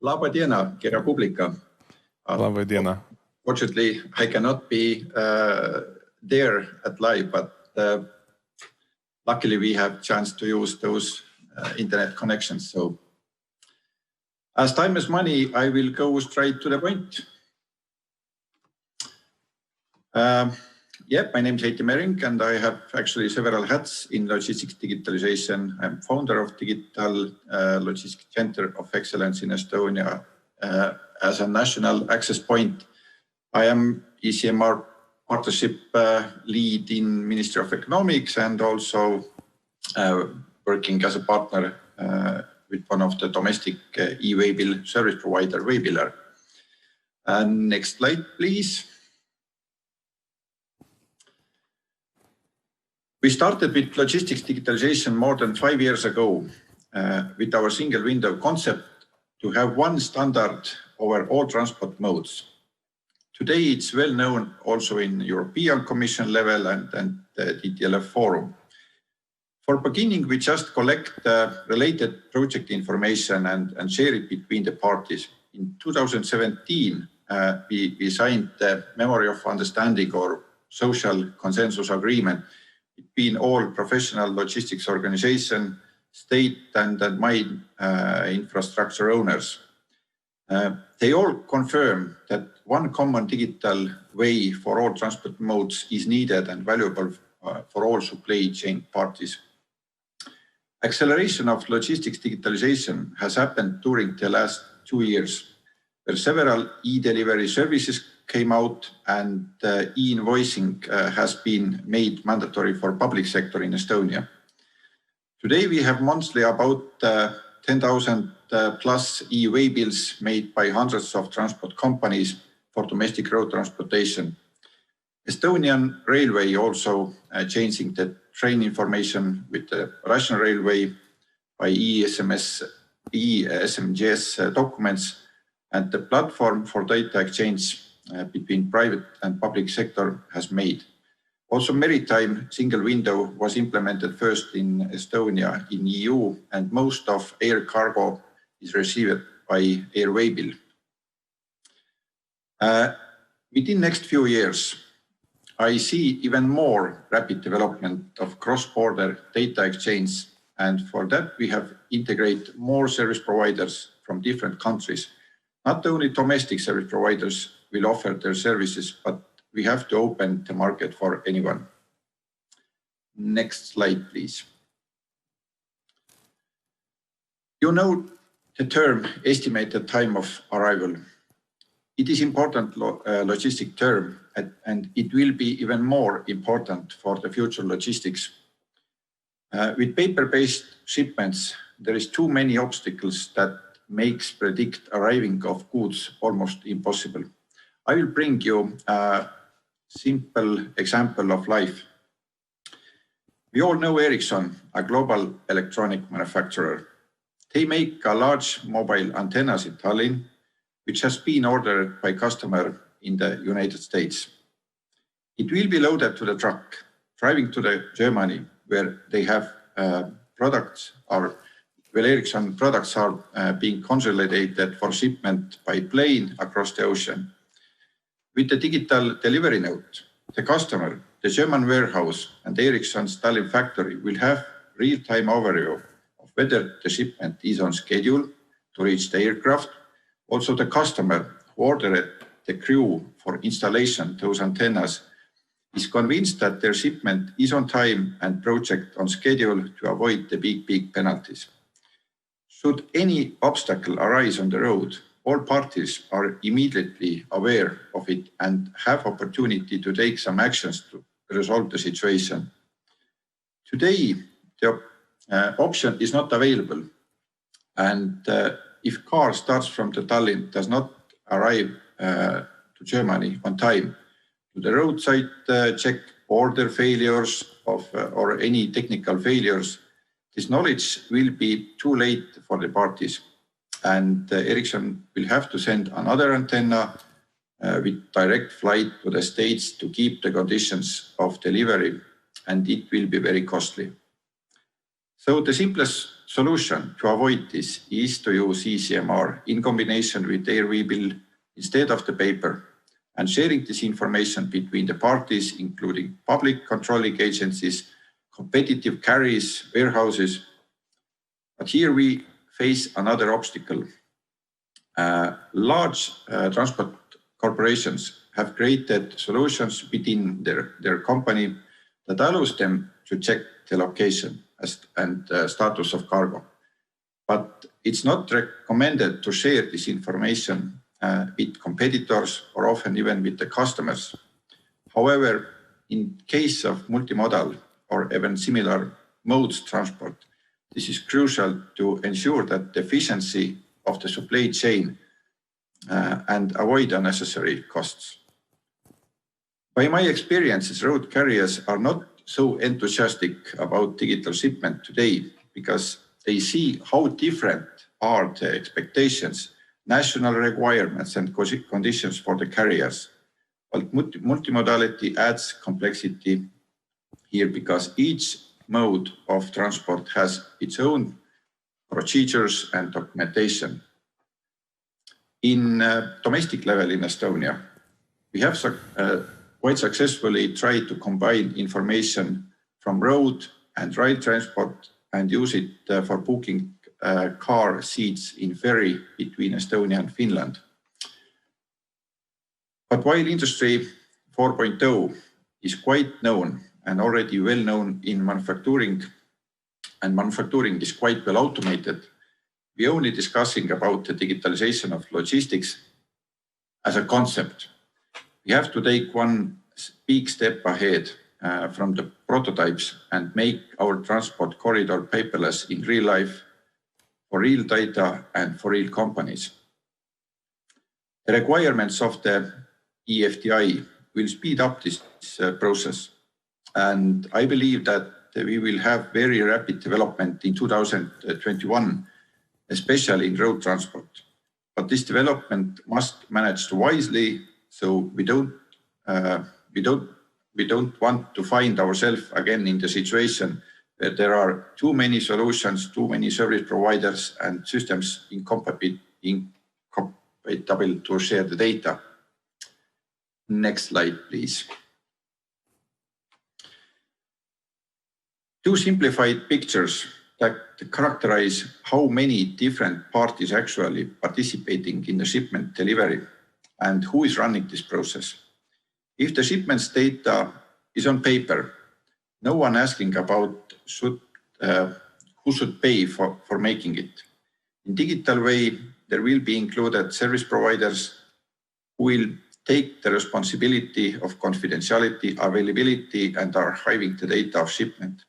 Labadiena, Kera Publica. Labadiena. Fortunately, I cannot be there at live, but luckily we have chance to use those internet connections. So, as time is money, I will go straight to the point. My name is Heiti Mering, and I have actually several hats in logistics digitalization. I'm founder of Digital Logistics Center of Excellence in Estonia as a national access point. I am ECMR partnership lead in Ministry of Economics and also working as a partner with one of the domestic e-waybill service provider, Waybiller. Next slide, please. We started with logistics digitalization more than 5 years ago with our single window concept to have one standard over all transport modes. Today, it's well known also in European Commission level and the DTLF forum. For beginning, we just collect related project information and share it between the parties. In 2017, we signed the Memory of Understanding or Social Consensus Agreement between all professional logistics organizations, state and mine infrastructure owners. They all confirm that one common digital way for all transport modes is needed and valuable for all supply chain parties. Acceleration of logistics digitalization has happened during the last 2 years, where several e-delivery services came out and e-invoicing has been made mandatory for public sector in Estonia. Today, we have monthly about 10,000 plus e-waybills made by hundreds of transport companies for domestic road transportation. Estonian Railway also changing the train information with the Russian Railway by e-SMGS documents, and the platform for data exchange between private and public sector has made. Also, maritime single window was implemented first in Estonia in EU, and most of air cargo is received by air waybill. Within next few years, I see even more rapid development of cross-border data exchange, and for that we have integrated more service providers from different countries. Not only domestic service providers will offer their services, but we have to open the market for anyone. Next slide, please. You know the term estimated time of arrival. It is important logistic term, and it will be even more important for the future logistics. With paper-based shipments, there is too many obstacles that makes predict arriving of goods almost impossible. I will bring you a simple example of life. We all know Ericsson, a global electronic manufacturer. They make a large mobile antennas in Tallinn, which has been ordered by customer in the United States. It will be loaded to the truck, driving to Germany, where they have Ericsson products are being consolidated for shipment by plane across the ocean. With the digital delivery note, the customer, the German warehouse, and Ericsson's Tallinn factory will have real-time overview of whether the shipment is on schedule to reach the aircraft. Also, the customer who ordered the crew for installation those antennas is convinced that their shipment is on time and project on schedule to avoid the big penalties. Should any obstacle arise on the road, all parties are immediately aware of it and have opportunity to take some actions to resolve the situation. Today, the option is not available, and if car starts from the Tallinn, does not arrive to Germany on time, to the roadside check, order failures or any technical failures, this knowledge will be too late for the parties, and Ericsson will have to send another antenna with direct flight to the States to keep the conditions of delivery, and it will be very costly. So the simplest solution to avoid this is to use ECMR in combination with ARV bill instead of the paper, and sharing this information between the parties, including public controlling agencies, competitive carriers, warehouses. But here we face another obstacle. Large transport corporations have created solutions within their company that allows them to check the location and status of cargo. But it's not recommended to share this information with competitors or often even with the customers. However, in case of multimodal or even similar modes transport, this is crucial to ensure that the efficiency of the supply chain and avoid unnecessary costs. By my experiences, road carriers are not so enthusiastic about digital shipment today because they see how different are the expectations, national requirements and conditions for the carriers. But multimodality adds complexity here because each mode of transport has its own procedures and documentation. In domestic level in Estonia, we have quite successfully tried to combine information from road and rail transport and use it for booking car seats in ferry between Estonia and Finland. But while Industry 4.0 is quite known and already well known in manufacturing, and manufacturing is quite well automated, we are only discussing about the digitalization of logistics as a concept. We have to take one big step ahead from the prototypes and make our transport corridor paperless in real life, for real data and for real companies. The requirements of the EFTI will speed up this process, and I believe that we will have very rapid development in 2021, especially in road transport. But this development must managed wisely, so we don't want to find ourselves again in the situation where there are too many solutions, too many service providers and systems incompatible to share the data. Next slide, please. Two simplified pictures that characterize how many different parties actually participating in the shipment delivery and who is running this process. If the shipment's data is on paper, no one asking about who should pay for making it. In digital way, there will be included service providers who will take the responsibility of confidentiality, availability, and archiving the data of shipment.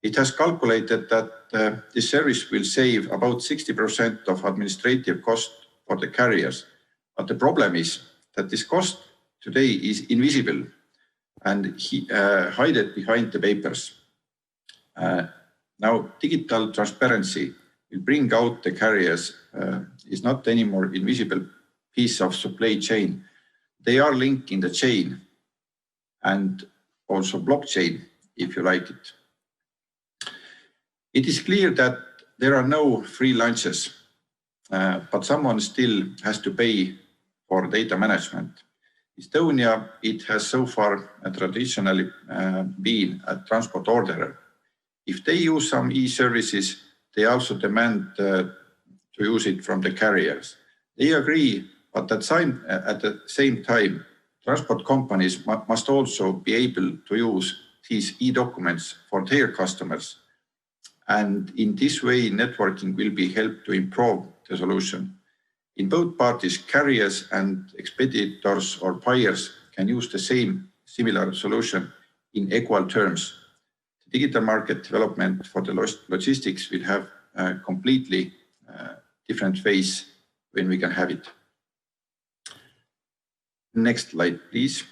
It has calculated that this service will save about 60% of administrative cost for the carriers. But the problem is that this cost today is invisible and hidden behind the papers. Now, digital transparency will bring out the carriers is not anymore invisible piece of supply chain. They are linked in the chain and also blockchain, if you like it. It is clear that there are no free lunches, but someone still has to pay for data management. Estonia, it has so far traditionally been a transport orderer. If they use some e-services, they also demand to use it from the carriers. They agree, but at the same time, transport companies must also be able to use these e-documents for their customers. And in this way, networking will be helped to improve the solution. In both parties, carriers and expeditors or buyers can use the same similar solution in equal terms. The digital market development for the logistics will have a completely different phase when we can have it. Next slide, please.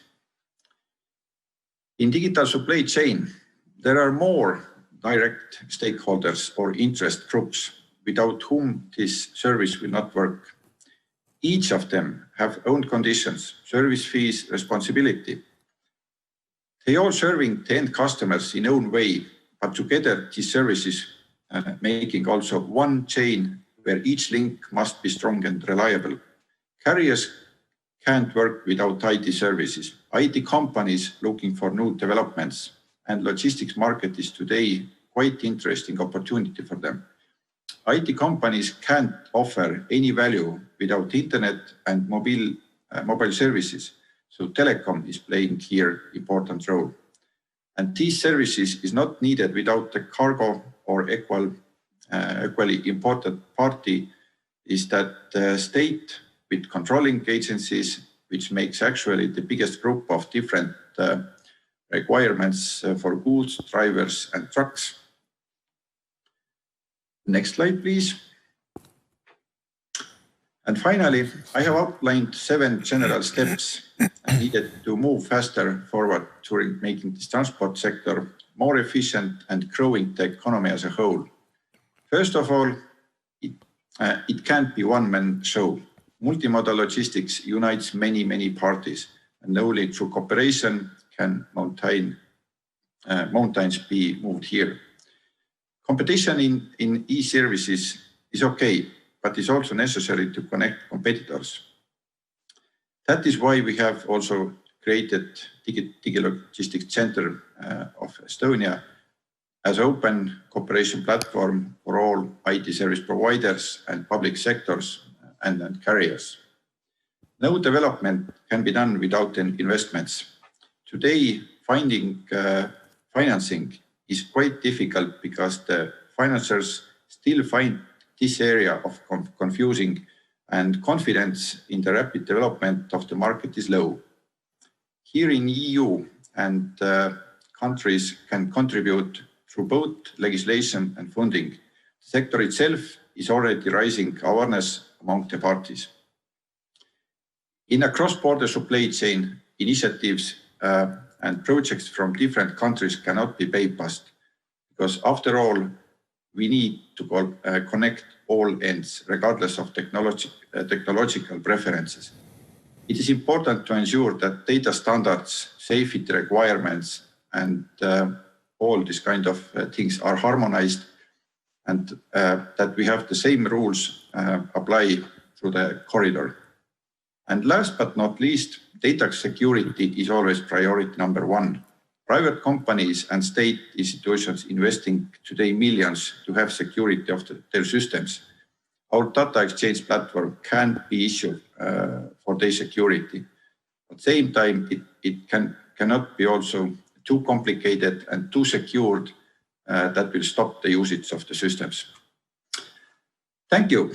In digital supply chain, there are more direct stakeholders or interest groups without whom this service will not work. Each of them have own conditions, service fees, responsibility. They all serving the end customers in own way, but together these services making also one chain where each link must be strong and reliable. Carriers can't work without IT services. IT companies looking for new developments, and logistics market is today quite interesting opportunity for them. IT companies can't offer any value without internet and mobile services, so telecom is playing here important role. And these services is not needed without the cargo, or equally important party is that the state with controlling agencies, which makes actually the biggest group of different requirements for goods, drivers and trucks. Next slide, please. And finally, I have outlined 7 general steps needed to move faster forward during making this transport sector more efficient and growing the economy as a whole. First of all, it can't be one-man show. Multimodal logistics unites many parties, and only through cooperation can mountains be moved here. Competition in e-services is okay, but it's also necessary to connect competitors. That is why we have also created Digilogistics Center of Estonia as open cooperation platform for all IT service providers and public sectors and carriers. No development can be done without investments. Today, finding financing is quite difficult because the financiers still find this area of confusing, and confidence in the rapid development of the market is low. Here in EU and countries can contribute through both legislation and funding. The sector itself is already raising awareness among the parties. In a cross-border supply chain, initiatives and projects from different countries cannot be bypassed, because after all, we need to connect all ends, regardless of technological preferences. It is important to ensure that data standards, safety requirements, and all these kind of things are harmonized, and that we have the same rules apply through the corridor. And last but not least, data security is always priority number 1. Private companies and state institutions investing today millions to have security of their systems. Our data exchange platform can be issued for their security. At the same time, it cannot be also too complicated and too secured that will stop the usage of the systems. Thank you.